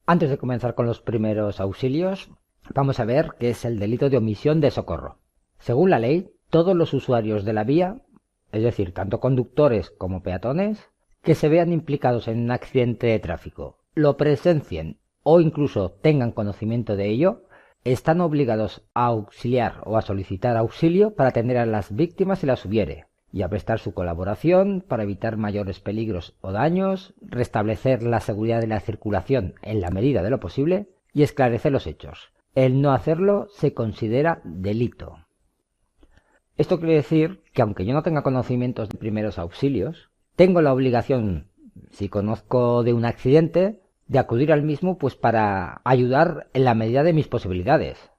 Antes de comenzar con los primeros auxilios, vamos a ver qué es el delito de omisión de socorro. Según la ley, todos los usuarios de la vía, es decir, tanto conductores como peatones, que se vean implicados en un accidente de tráfico, lo presencien o incluso tengan conocimiento de ello, están obligados a auxiliar o a solicitar auxilio para atender a las víctimas si las hubiere, y a prestar su colaboración para evitar mayores peligros o daños, restablecer la seguridad de la circulación en la medida de lo posible y esclarecer los hechos. El no hacerlo se considera delito. Esto quiere decir que aunque yo no tenga conocimientos de primeros auxilios, tengo la obligación, si conozco de un accidente, de acudir al mismo pues para ayudar en la medida de mis posibilidades.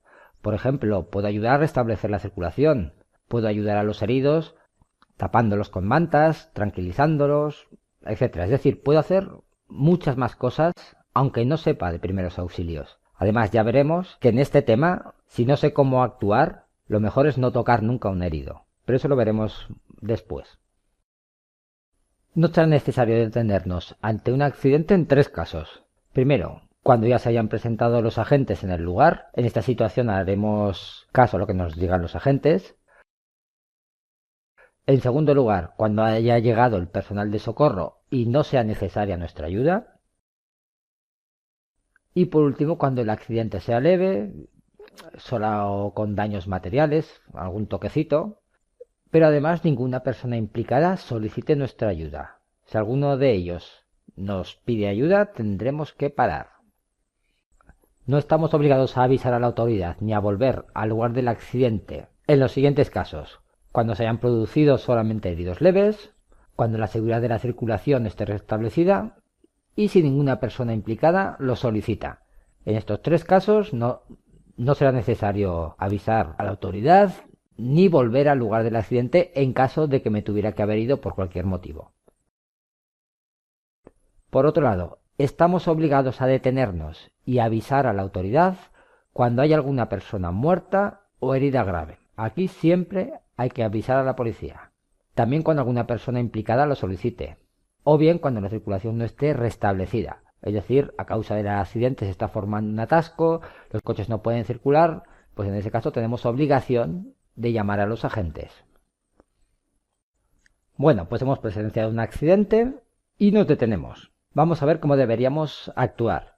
Por ejemplo, puedo ayudar a restablecer la circulación, puedo ayudar a los heridos tapándolos con mantas, tranquilizándolos, etcétera. Es decir, puedo hacer muchas más cosas aunque no sepa de primeros auxilios. Además, ya veremos que en este tema, si no sé cómo actuar, lo mejor es no tocar nunca a un herido. Pero eso lo veremos después. No será necesario detenernos ante un accidente en 3 casos. Primero, cuando ya se hayan presentado los agentes en el lugar. En esta situación haremos caso a lo que nos digan los agentes. En segundo lugar, cuando haya llegado el personal de socorro y no sea necesaria nuestra ayuda. Y por último, cuando el accidente sea leve, solo con daños materiales, algún toquecito, pero además ninguna persona implicada solicite nuestra ayuda. Si alguno de ellos nos pide ayuda, tendremos que parar. No estamos obligados a avisar a la autoridad ni a volver al lugar del accidente en los siguientes casos: cuando se hayan producido solamente heridos leves, cuando la seguridad de la circulación esté restablecida y si ninguna persona implicada lo solicita. En estos 3 casos no será necesario avisar a la autoridad ni volver al lugar del accidente en caso de que me tuviera que haber ido por cualquier motivo. Por otro lado, estamos obligados a detenernos y avisar a la autoridad cuando hay alguna persona muerta o herida grave. Aquí siempre hay que avisar a la policía. También cuando alguna persona implicada lo solicite. O bien cuando la circulación no esté restablecida. Es decir, a causa del accidente se está formando un atasco, los coches no pueden circular, pues en ese caso tenemos obligación de llamar a los agentes. Bueno, pues hemos presenciado un accidente y nos detenemos. Vamos a ver cómo deberíamos actuar.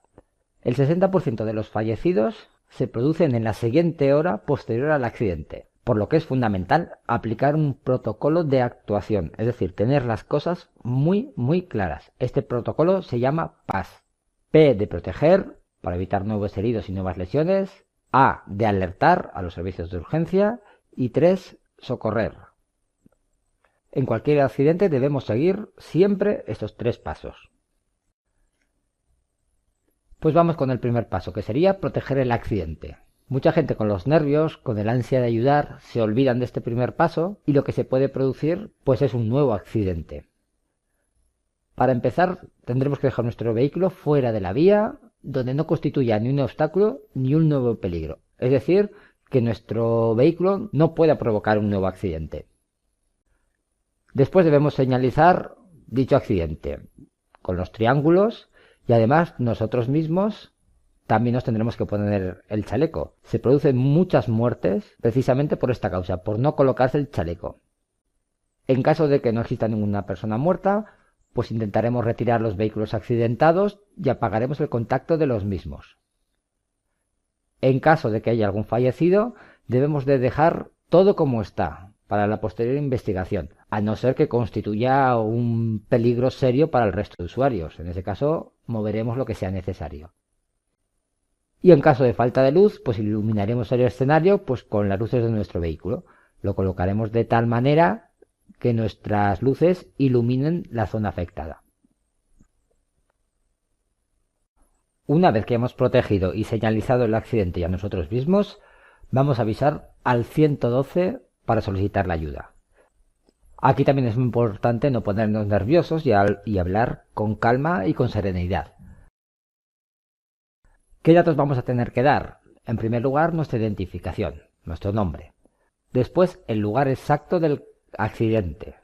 El 60% de los fallecidos se producen en la siguiente hora posterior al accidente, por lo que es fundamental aplicar un protocolo de actuación, es decir, tener las cosas muy claras. Este protocolo se llama PAS. P de proteger, para evitar nuevos heridos y nuevas lesiones. A de alertar a los servicios de urgencia. Y 3, socorrer. En cualquier accidente debemos seguir siempre estos 3 pasos. Pues vamos con el primer paso, que sería proteger el accidente. Mucha gente con los nervios, con el ansia de ayudar, se olvidan de este primer paso y lo que se puede producir pues es un nuevo accidente. Para empezar, tendremos que dejar nuestro vehículo fuera de la vía, donde no constituya ni un obstáculo ni un nuevo peligro. Es decir, que nuestro vehículo no pueda provocar un nuevo accidente. Después debemos señalizar dicho accidente con los triángulos y además nosotros mismos también nos tendremos que poner el chaleco. Se producen muchas muertes precisamente por esta causa, por no colocarse el chaleco. En caso de que no exista ninguna persona muerta, pues intentaremos retirar los vehículos accidentados y apagaremos el contacto de los mismos. En caso de que haya algún fallecido, debemos de dejar todo como está para la posterior investigación, a no ser que constituya un peligro serio para el resto de usuarios. En ese caso, moveremos lo que sea necesario. Y en caso de falta de luz, pues iluminaremos el escenario pues con las luces de nuestro vehículo. Lo colocaremos de tal manera que nuestras luces iluminen la zona afectada. Una vez que hemos protegido y señalizado el accidente y a nosotros mismos, vamos a avisar al 112 para solicitar la ayuda. Aquí también es muy importante no ponernos nerviosos y hablar con calma y con serenidad. ¿Qué datos vamos a tener que dar? En primer lugar, nuestra identificación, nuestro nombre. Después, el lugar exacto del accidente.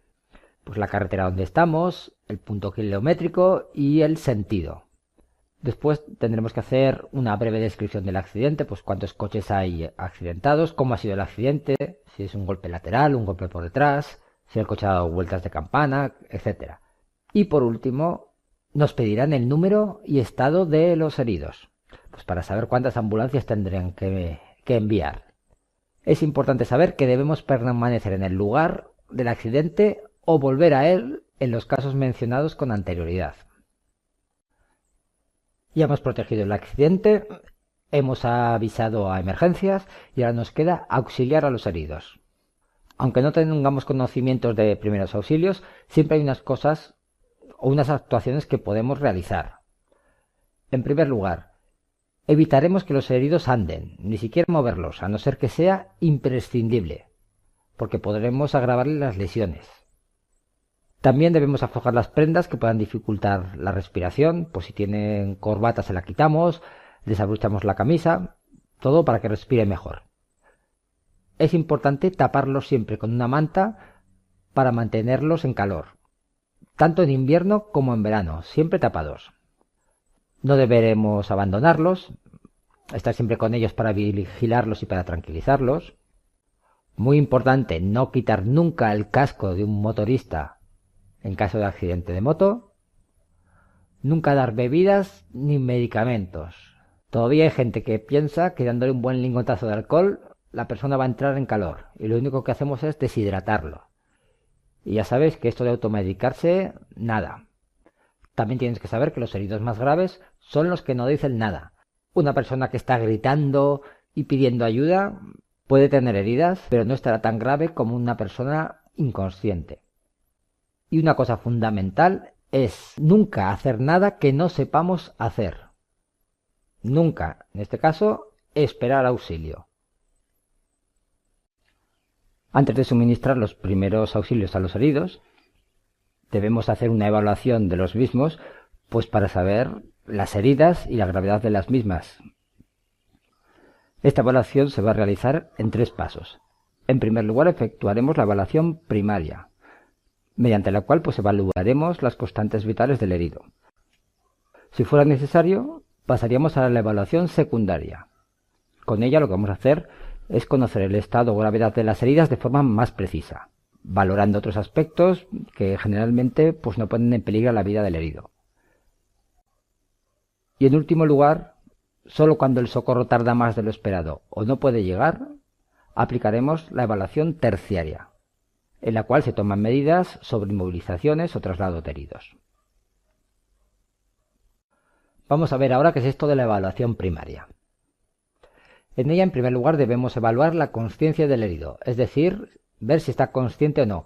Pues la carretera donde estamos, el punto kilométrico y el sentido. Después tendremos que hacer una breve descripción del accidente, pues cuántos coches hay accidentados, cómo ha sido el accidente, si es un golpe lateral, un golpe por detrás, si el coche ha dado vueltas de campana, etc. Y por último, nos pedirán el número y estado de los heridos, pues para saber cuántas ambulancias tendrán que enviar. Es importante saber que debemos permanecer en el lugar del accidente o volver a él en los casos mencionados con anterioridad. Ya hemos protegido el accidente, hemos avisado a emergencias y ahora nos queda auxiliar a los heridos. Aunque no tengamos conocimientos de primeros auxilios, siempre hay unas cosas o unas actuaciones que podemos realizar. En primer lugar, evitaremos que los heridos anden, ni siquiera moverlos, a no ser que sea imprescindible, porque podremos agravarle las lesiones. También debemos aflojar las prendas que puedan dificultar la respiración, pues si tienen corbata se la quitamos, desabrochamos la camisa, todo para que respire mejor. Es importante taparlos siempre con una manta para mantenerlos en calor, tanto en invierno como en verano, siempre tapados. No deberemos abandonarlos, estar siempre con ellos para vigilarlos y para tranquilizarlos. Muy importante, no quitar nunca el casco de un motorista en caso de accidente de moto. Nunca dar bebidas ni medicamentos. Todavía hay gente que piensa que dándole un buen lingotazo de alcohol la persona va a entrar en calor y lo único que hacemos es deshidratarlo. Y ya sabes que esto de automedicarse, nada. También tienes que saber que los heridos más graves son los que no dicen nada. Una persona que está gritando y pidiendo ayuda puede tener heridas, pero no estará tan grave como una persona inconsciente. Y una cosa fundamental es nunca hacer nada que no sepamos hacer. Nunca, en este caso, esperar auxilio. Antes de suministrar los primeros auxilios a los heridos, debemos hacer una evaluación de los mismos, pues para saber las heridas y la gravedad de las mismas. Esta evaluación se va a realizar en 3 pasos. En primer lugar, efectuaremos la evaluación primaria, mediante la cual evaluaremos las constantes vitales del herido. Si fuera necesario, pasaríamos a la evaluación secundaria. Con ella lo que vamos a hacer es conocer el estado o gravedad de las heridas de forma más precisa, valorando otros aspectos que generalmente no ponen en peligro la vida del herido. Y en último lugar, solo cuando el socorro tarda más de lo esperado o no puede llegar, aplicaremos la evaluación terciaria, en la cual se toman medidas sobre inmovilizaciones o traslado de heridos. Vamos a ver ahora qué es esto de la evaluación primaria. En ella, en primer lugar, debemos evaluar la consciencia del herido, es decir, ver si está consciente o no.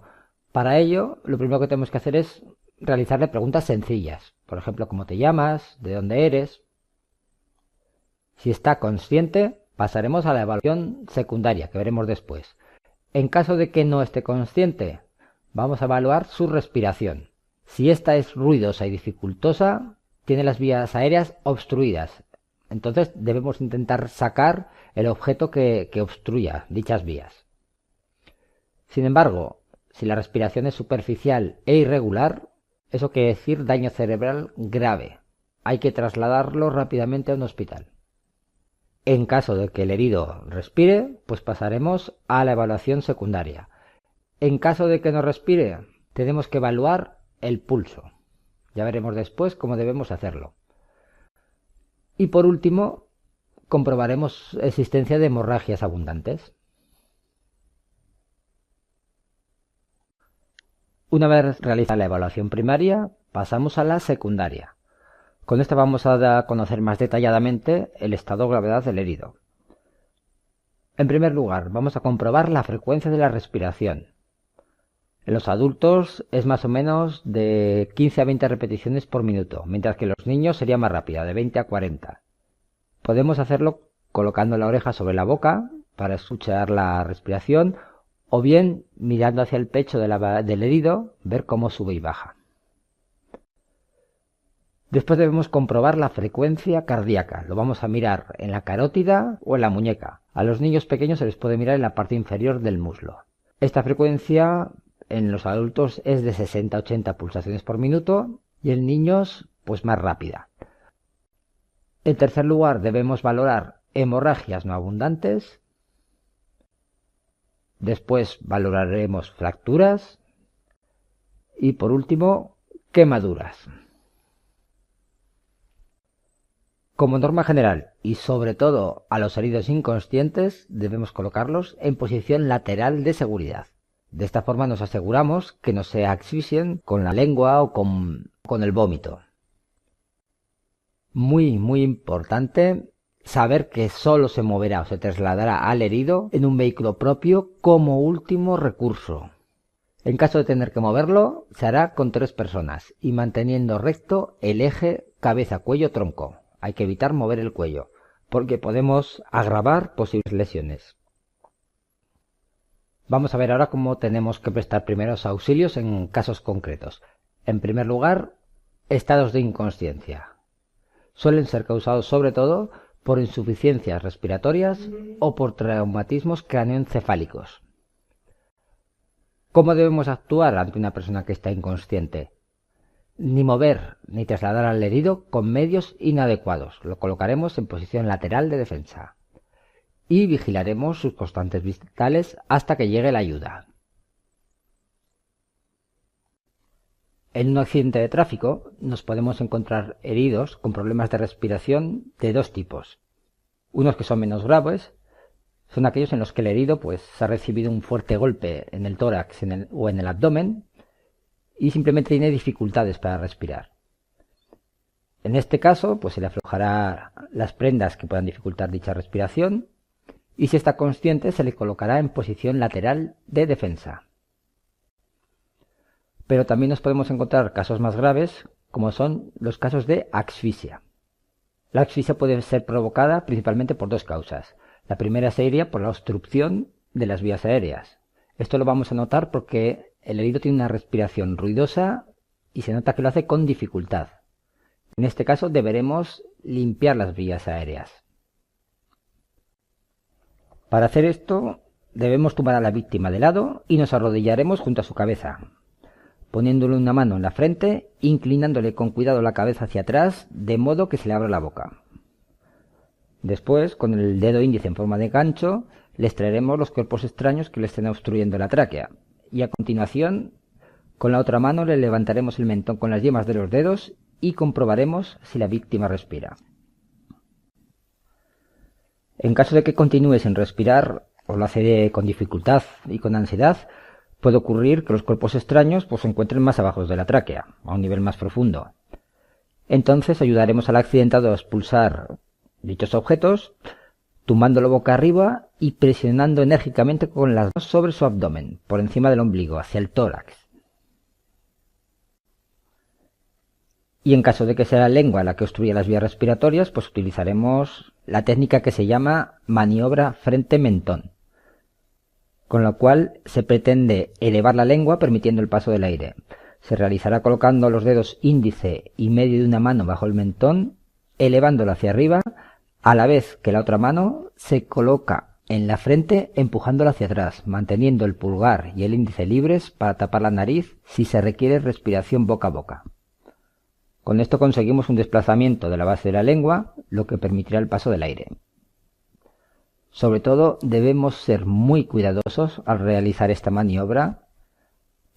Para ello, lo primero que tenemos que hacer es realizarle preguntas sencillas, por ejemplo, ¿cómo te llamas? ¿De dónde eres? Si está consciente, pasaremos a la evaluación secundaria, que veremos después. En caso de que no esté consciente, vamos a evaluar su respiración. Si esta es ruidosa y dificultosa, tiene las vías aéreas obstruidas. Entonces debemos intentar sacar el objeto que obstruya dichas vías. Sin embargo, si la respiración es superficial e irregular, eso quiere decir daño cerebral grave. Hay que trasladarlo rápidamente a un hospital. En caso de que el herido respire, pasaremos a la evaluación secundaria. En caso de que no respire, tenemos que evaluar el pulso. Ya veremos después cómo debemos hacerlo. Y por último, comprobaremos existencia de hemorragias abundantes. Una vez realizada la evaluación primaria, pasamos a la secundaria. Con esta vamos a conocer más detalladamente el estado de gravedad del herido. En primer lugar, vamos a comprobar la frecuencia de la respiración. En los adultos es más o menos de 15 a 20 repeticiones por minuto, mientras que en los niños sería más rápida, de 20 a 40. Podemos hacerlo colocando la oreja sobre la boca para escuchar la respiración o bien mirando hacia el pecho del herido, ver cómo sube y baja. Después debemos comprobar la frecuencia cardíaca. Lo vamos a mirar en la carótida o en la muñeca. A los niños pequeños se les puede mirar en la parte inferior del muslo. Esta frecuencia en los adultos es de 60 a 80 pulsaciones por minuto y en niños más rápida. En tercer lugar, debemos valorar hemorragias no abundantes. Después valoraremos fracturas. Y por último, quemaduras. Como norma general, y sobre todo a los heridos inconscientes, debemos colocarlos en posición lateral de seguridad. De esta forma nos aseguramos que no se asfixien con la lengua o con el vómito. Muy importante saber que solo se moverá o se trasladará al herido en un vehículo propio como último recurso. En caso de tener que moverlo, se hará con 3 personas y manteniendo recto el eje cabeza-cuello-tronco. Hay que evitar mover el cuello, porque podemos agravar posibles lesiones. Vamos a ver ahora cómo tenemos que prestar primeros auxilios en casos concretos. En primer lugar, estados de inconsciencia. Suelen ser causados sobre todo por insuficiencias respiratorias o por traumatismos cráneoencefálicos. ¿Cómo debemos actuar ante una persona que está inconsciente? Ni mover ni trasladar al herido con medios inadecuados. Lo colocaremos en posición lateral de defensa. Y vigilaremos sus constantes vitales hasta que llegue la ayuda. En un accidente de tráfico nos podemos encontrar heridos con problemas de respiración de 2 tipos. Unos que son menos graves son aquellos en los que el herido ha recibido un fuerte golpe en el tórax o en el abdomen y simplemente tiene dificultades para respirar. En este caso, se le aflojará las prendas que puedan dificultar dicha respiración y si está consciente se le colocará en posición lateral de defensa. Pero también nos podemos encontrar casos más graves, como son los casos de asfixia. La asfixia puede ser provocada principalmente por 2 causas. La primera sería por la obstrucción de las vías aéreas. Esto lo vamos a notar porque el herido tiene una respiración ruidosa y se nota que lo hace con dificultad. En este caso deberemos limpiar las vías aéreas. Para hacer esto debemos tumbar a la víctima de lado y nos arrodillaremos junto a su cabeza, poniéndole una mano en la frente, inclinándole con cuidado la cabeza hacia atrás de modo que se le abra la boca. Después, con el dedo índice en forma de gancho, le extraeremos los cuerpos extraños que le estén obstruyendo la tráquea y a continuación, con la otra mano le levantaremos el mentón con las yemas de los dedos y comprobaremos si la víctima respira. En caso de que continúe sin respirar o lo hace con dificultad y con ansiedad, puede ocurrir que los cuerpos extraños se encuentren más abajo de la tráquea, a un nivel más profundo. Entonces ayudaremos al accidentado a expulsar dichos objetos, tumbándolo boca arriba y presionando enérgicamente con las manos sobre su abdomen, por encima del ombligo, hacia el tórax. Y en caso de que sea la lengua la que obstruya las vías respiratorias, utilizaremos la técnica que se llama maniobra frente-mentón, con la cual se pretende elevar la lengua permitiendo el paso del aire. Se realizará colocando los dedos índice y medio de una mano bajo el mentón, elevándolo hacia arriba, a la vez que la otra mano se coloca en la frente empujándola hacia atrás, manteniendo el pulgar y el índice libres para tapar la nariz si se requiere respiración boca a boca. Con esto conseguimos un desplazamiento de la base de la lengua, lo que permitirá el paso del aire. Sobre todo debemos ser muy cuidadosos al realizar esta maniobra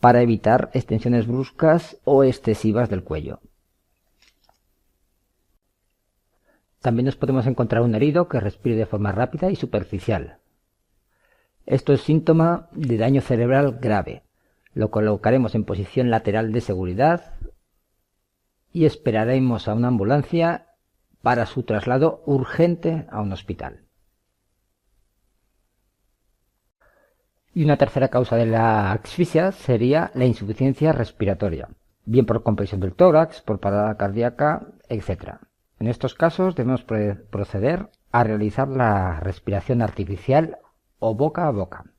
para evitar extensiones bruscas o excesivas del cuello. También nos podemos encontrar un herido que respire de forma rápida y superficial. Esto es síntoma de daño cerebral grave. Lo colocaremos en posición lateral de seguridad y esperaremos a una ambulancia para su traslado urgente a un hospital. Y una tercera causa de la asfixia sería la insuficiencia respiratoria, bien por compresión del tórax, por parada cardíaca, etc. En estos casos debemos proceder a realizar la respiración artificial o boca a boca.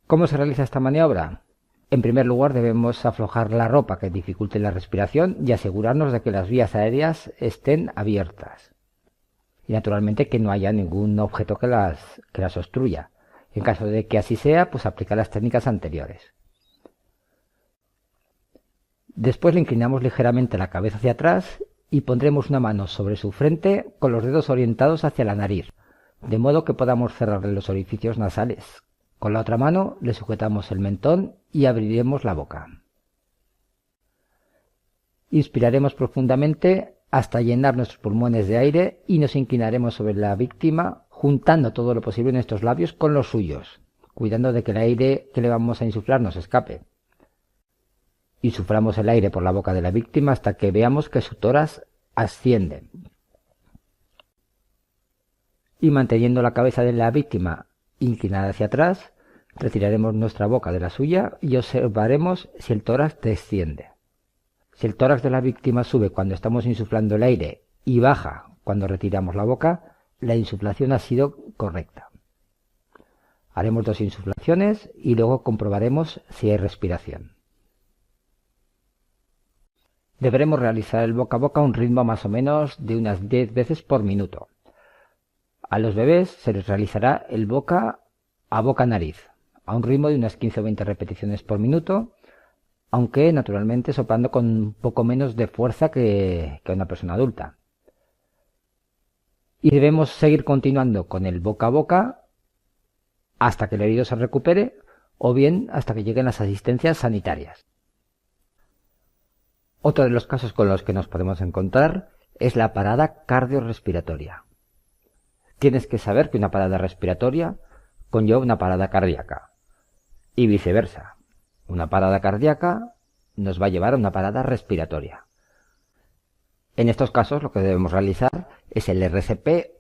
¿Cómo se realiza esta maniobra? En primer lugar debemos aflojar la ropa que dificulte la respiración y asegurarnos de que las vías aéreas estén abiertas. Y naturalmente que no haya ningún objeto que las obstruya. En caso de que así sea, aplicar las técnicas anteriores. Después le inclinamos ligeramente la cabeza hacia atrás y pondremos una mano sobre su frente con los dedos orientados hacia la nariz, de modo que podamos cerrarle los orificios nasales. Con la otra mano le sujetamos el mentón y abriremos la boca. Inspiraremos profundamente hasta llenar nuestros pulmones de aire y nos inclinaremos sobre la víctima, juntando todo lo posible nuestros labios con los suyos, cuidando de que el aire que le vamos a insuflar no se escape. Insuflamos el aire por la boca de la víctima hasta que veamos que su tórax asciende. Y manteniendo la cabeza de la víctima inclinada hacia atrás, retiraremos nuestra boca de la suya y observaremos si el tórax desciende. Si el tórax de la víctima sube cuando estamos insuflando el aire y baja cuando retiramos la boca, la insuflación ha sido correcta. Haremos 2 insuflaciones y luego comprobaremos si hay respiración. Deberemos realizar el boca a boca a un ritmo más o menos de unas 10 veces por minuto. A los bebés se les realizará el boca a boca nariz, a un ritmo de unas 15 o 20 repeticiones por minuto, aunque naturalmente soplando con un poco menos de fuerza que una persona adulta. Y debemos seguir continuando con el boca a boca hasta que el herido se recupere o bien hasta que lleguen las asistencias sanitarias. Otro de los casos con los que nos podemos encontrar es la parada cardiorrespiratoria. Tienes que saber que una parada respiratoria conlleva una parada cardíaca y viceversa. Una parada cardíaca nos va a llevar a una parada respiratoria. En estos casos lo que debemos realizar es el RCP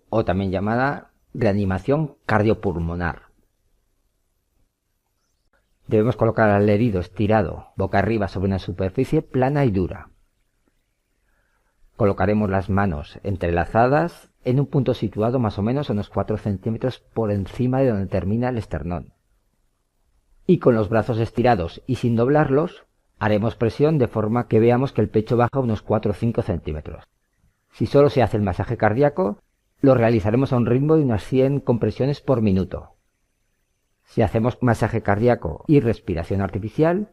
o también llamada reanimación cardiopulmonar. Debemos colocar al herido estirado boca arriba sobre una superficie plana y dura. Colocaremos las manos entrelazadas en un punto situado más o menos a unos 4 centímetros por encima de donde termina el esternón. Y con los brazos estirados y sin doblarlos, haremos presión de forma que veamos que el pecho baja unos 4 o 5 centímetros. Si solo se hace el masaje cardíaco, lo realizaremos a un ritmo de unas 100 compresiones por minuto. Si hacemos masaje cardíaco y respiración artificial,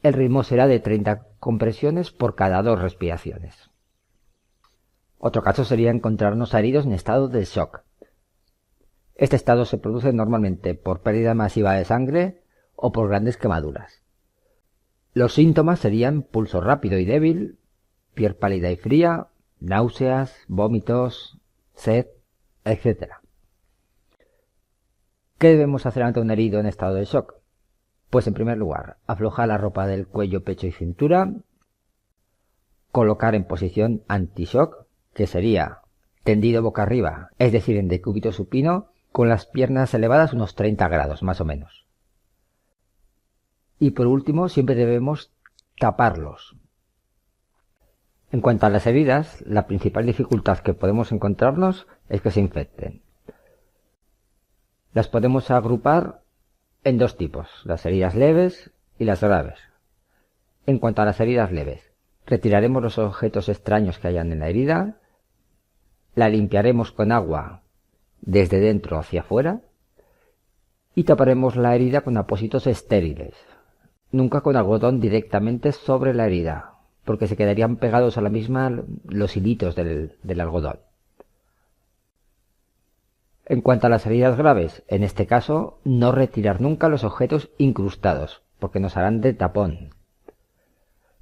el ritmo será de 30 compresiones por cada 2 respiraciones. Otro caso sería encontrarnos heridos en estado de shock. Este estado se produce normalmente por pérdida masiva de sangre o por grandes quemaduras. Los síntomas serían pulso rápido y débil, piel pálida y fría, náuseas, vómitos, sed, etc. ¿Qué debemos hacer ante un herido en estado de shock? Pues en primer lugar, aflojar la ropa del cuello, pecho y cintura, colocar en posición anti-shock, que sería tendido boca arriba, es decir, en decúbito supino, con las piernas elevadas unos 30 grados más o menos. Y por último, siempre debemos taparlos. En cuanto a las heridas, la principal dificultad que podemos encontrarnos es que se infecten. Las podemos agrupar en 2 tipos, las heridas leves y las graves. En cuanto a las heridas leves, retiraremos los objetos extraños que hayan en la herida, la limpiaremos con agua desde dentro hacia afuera y taparemos la herida con apósitos estériles, nunca con algodón directamente sobre la herida, porque se quedarían pegados a la misma los hilitos del algodón. En cuanto a las heridas graves, en este caso, no retirar nunca los objetos incrustados, porque nos harán de tapón.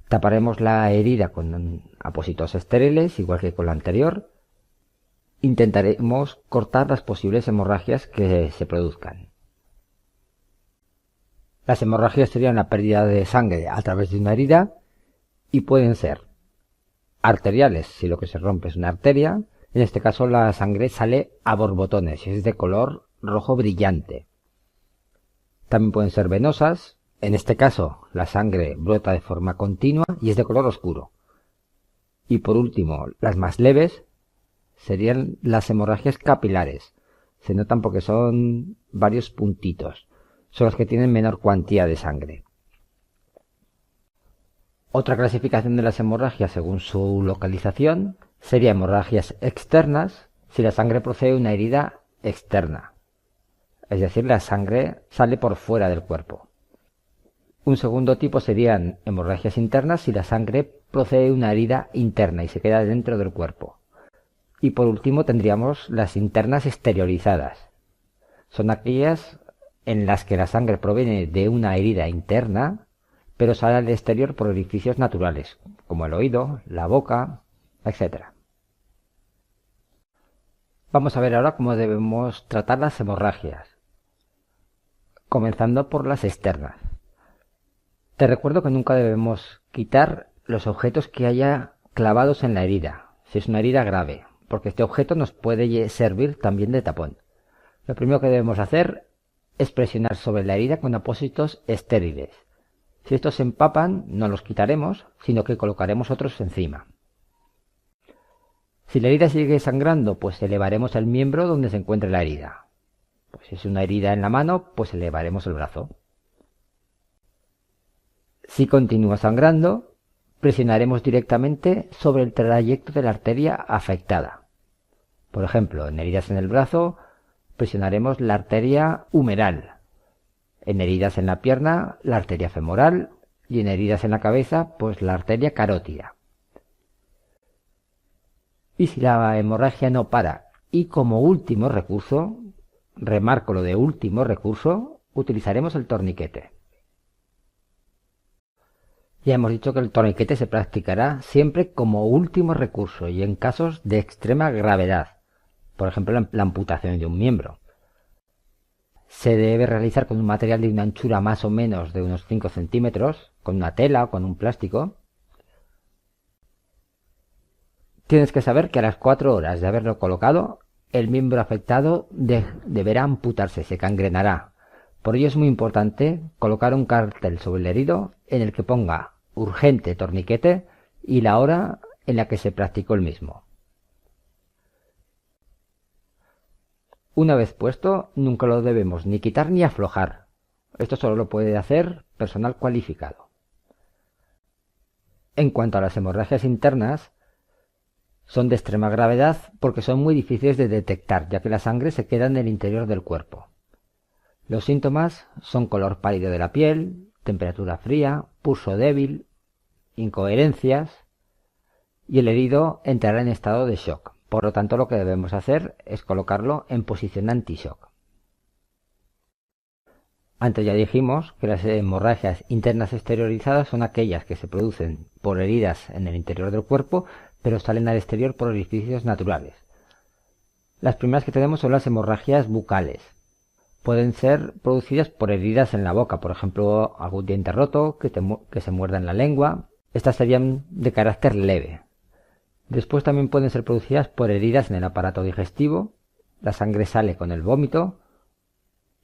Taparemos la herida con apósitos estériles, igual que con la anterior. Intentaremos cortar las posibles hemorragias que se produzcan. Las hemorragias serían la pérdida de sangre a través de una herida y pueden ser arteriales, si lo que se rompe es una arteria. En este caso la sangre sale a borbotones y es de color rojo brillante. También pueden ser venosas. En este caso la sangre brota de forma continua y es de color oscuro. Y por último, las más leves serían las hemorragias capilares. Se notan porque son varios puntitos. Son las que tienen menor cuantía de sangre. Otra clasificación de las hemorragias según su localización sería hemorragias externas si la sangre procede de una herida externa. Es decir, la sangre sale por fuera del cuerpo. Un segundo tipo serían hemorragias internas si la sangre procede de una herida interna y se queda dentro del cuerpo. Y por último tendríamos las internas exteriorizadas. Son aquellas en las que la sangre proviene de una herida interna, pero sale al exterior por orificios naturales, como el oído, la boca, etc. Vamos a ver ahora cómo debemos tratar las hemorragias, comenzando por las externas. Te recuerdo que nunca debemos quitar los objetos que haya clavados en la herida, si es una herida grave, porque este objeto nos puede servir también de tapón. Lo primero que debemos hacer es presionar sobre la herida con apósitos estériles. Si estos se empapan, no los quitaremos, sino que colocaremos otros encima. Si la herida sigue sangrando, pues elevaremos el miembro donde se encuentre la herida. Pues si es una herida en la mano, pues elevaremos el brazo. Si continúa sangrando, presionaremos directamente sobre el trayecto de la arteria afectada. Por ejemplo, en heridas en el brazo, presionaremos la arteria humeral. En heridas en la pierna, la arteria femoral, y en heridas en la cabeza, pues la arteria carótida. Y si la hemorragia no para, y como último recurso, remarco lo de último recurso, utilizaremos el torniquete. Ya hemos dicho que el torniquete se practicará siempre como último recurso y en casos de extrema gravedad, por ejemplo la amputación de un miembro. Se debe realizar con un material de una anchura más o menos de unos 5 centímetros, con una tela o con un plástico. Tienes que saber que a las 4 horas de haberlo colocado, el miembro afectado deberá amputarse, se gangrenará. Por ello es muy importante colocar un cartel sobre el herido en el que ponga urgente torniquete y la hora en la que se practicó el mismo. Una vez puesto, nunca lo debemos ni quitar ni aflojar. Esto solo lo puede hacer personal cualificado. En cuanto a las hemorragias internas, son de extrema gravedad porque son muy difíciles de detectar, ya que la sangre se queda en el interior del cuerpo. Los síntomas son color pálido de la piel, temperatura fría, pulso débil, incoherencias, y el herido entrará en estado de shock. Por lo tanto, lo que debemos hacer es colocarlo en posición anti-shock. Antes ya dijimos que las hemorragias internas exteriorizadas son aquellas que se producen por heridas en el interior del cuerpo, pero salen al exterior por orificios naturales. Las primeras que tenemos son las hemorragias bucales. Pueden ser producidas por heridas en la boca, por ejemplo, algún diente roto, que se muerda en la lengua. Estas serían de carácter leve. Después también pueden ser producidas por heridas en el aparato digestivo, la sangre sale con el vómito,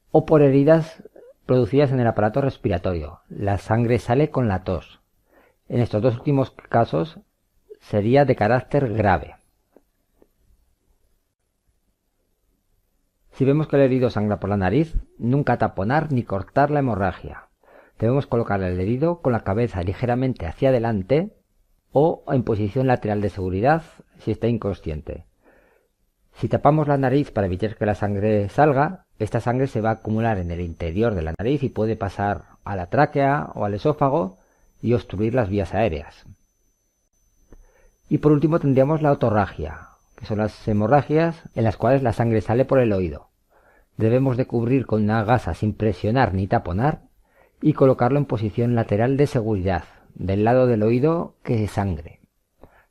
o por heridas producidas en el aparato respiratorio, la sangre sale con la tos. En estos dos últimos casos sería de carácter grave. Si vemos que el herido sangra por la nariz, nunca taponar ni cortar la hemorragia. Debemos colocar el herido con la cabeza ligeramente hacia adelante o en posición lateral de seguridad si está inconsciente. Si tapamos la nariz para evitar que la sangre salga, esta sangre se va a acumular en el interior de la nariz y puede pasar a la tráquea o al esófago y obstruir las vías aéreas. Y por último tendríamos la otorragia, que son las hemorragias en las cuales la sangre sale por el oído. Debemos de cubrir con una gasa sin presionar ni taponar y colocarlo en posición lateral de seguridad, del lado del oído que sangre.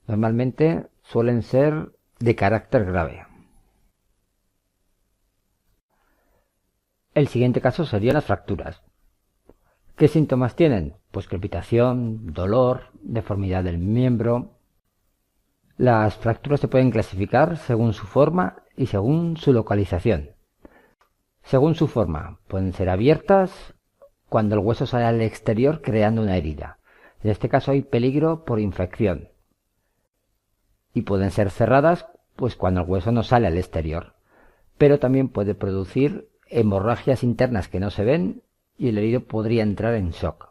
Normalmente suelen ser de carácter grave. El siguiente caso serían las fracturas. ¿Qué síntomas tienen? Pues crepitación, dolor, deformidad del miembro. Las fracturas se pueden clasificar según su forma y según su localización. Según su forma, pueden ser abiertas cuando el hueso sale al exterior creando una herida. En este caso hay peligro por infección. Y pueden ser cerradas pues cuando el hueso no sale al exterior. Pero también puede producir hemorragias internas que no se ven y el herido podría entrar en shock.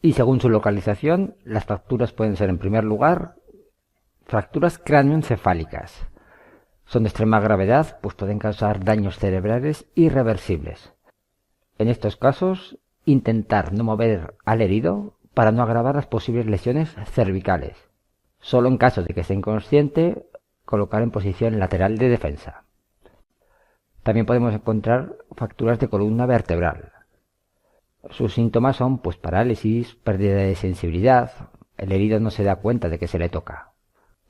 Y según su localización, las fracturas pueden ser en primer lugar fracturas cráneoencefálicas. Son de extrema gravedad, pues pueden causar daños cerebrales irreversibles. En estos casos, intentar no mover al herido para no agravar las posibles lesiones cervicales. Solo en caso de que esté inconsciente, colocar en posición lateral de defensa. También podemos encontrar fracturas de columna vertebral. Sus síntomas son pues parálisis, pérdida de sensibilidad, el herido no se da cuenta de que se le toca.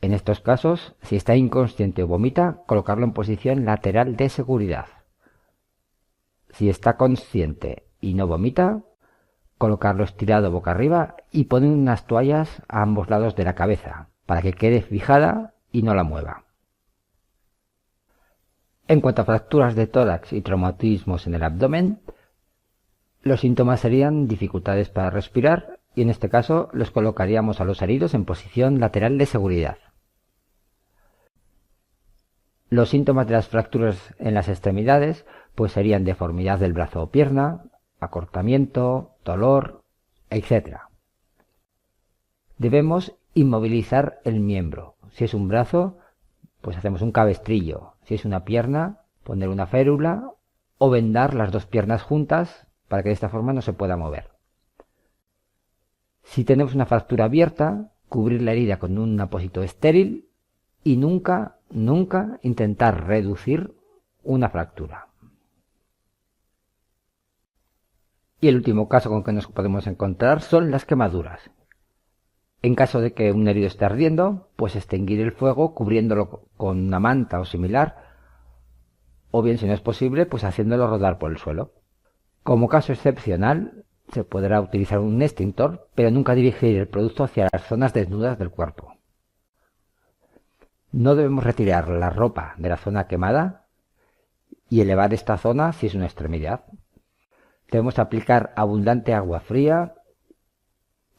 En estos casos, si está inconsciente o vomita, colocarlo en posición lateral de seguridad. Si está consciente y no vomita, colocarlo estirado boca arriba y poner unas toallas a ambos lados de la cabeza para que quede fijada y no la mueva. En cuanto a fracturas de tórax y traumatismos en el abdomen, los síntomas serían dificultades para respirar y en este caso los colocaríamos a los heridos en posición lateral de seguridad. Los síntomas de las fracturas en las extremidades pues serían deformidad del brazo o pierna, acortamiento, dolor, etc. Debemos inmovilizar el miembro. Si es un brazo, pues hacemos un cabestrillo. Si es una pierna, poner una férula o vendar las dos piernas juntas para que de esta forma no se pueda mover. Si tenemos una fractura abierta, cubrir la herida con un apósito estéril y nunca intentar reducir una fractura. Y el último caso con que nos podemos encontrar son las quemaduras. En caso de que un herido esté ardiendo, pues extinguir el fuego cubriéndolo con una manta o similar, o bien si no es posible, pues haciéndolo rodar por el suelo. Como caso excepcional, se podrá utilizar un extintor, pero nunca dirigir el producto hacia las zonas desnudas del cuerpo. No debemos retirar la ropa de la zona quemada y elevar esta zona si es una extremidad. Debemos aplicar abundante agua fría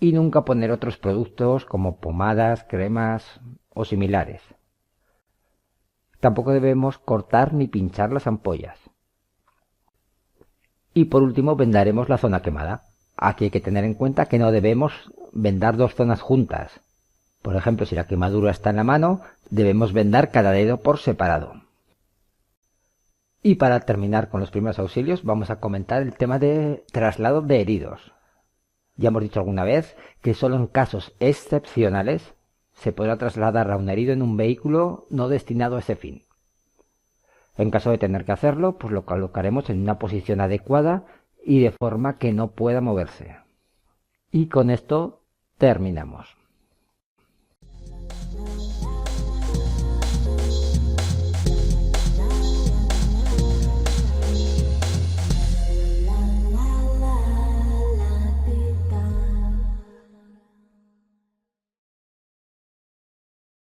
y nunca poner otros productos como pomadas, cremas o similares. Tampoco debemos cortar ni pinchar las ampollas. Y por último vendaremos la zona quemada. Aquí hay que tener en cuenta que no debemos vendar dos zonas juntas. Por ejemplo, si la quemadura está en la mano, debemos vendar cada dedo por separado. Y para terminar con los primeros auxilios, vamos a comentar el tema de traslado de heridos. Ya hemos dicho alguna vez que solo en casos excepcionales se podrá trasladar a un herido en un vehículo no destinado a ese fin. En caso de tener que hacerlo, pues lo colocaremos en una posición adecuada y de forma que no pueda moverse. Y con esto terminamos.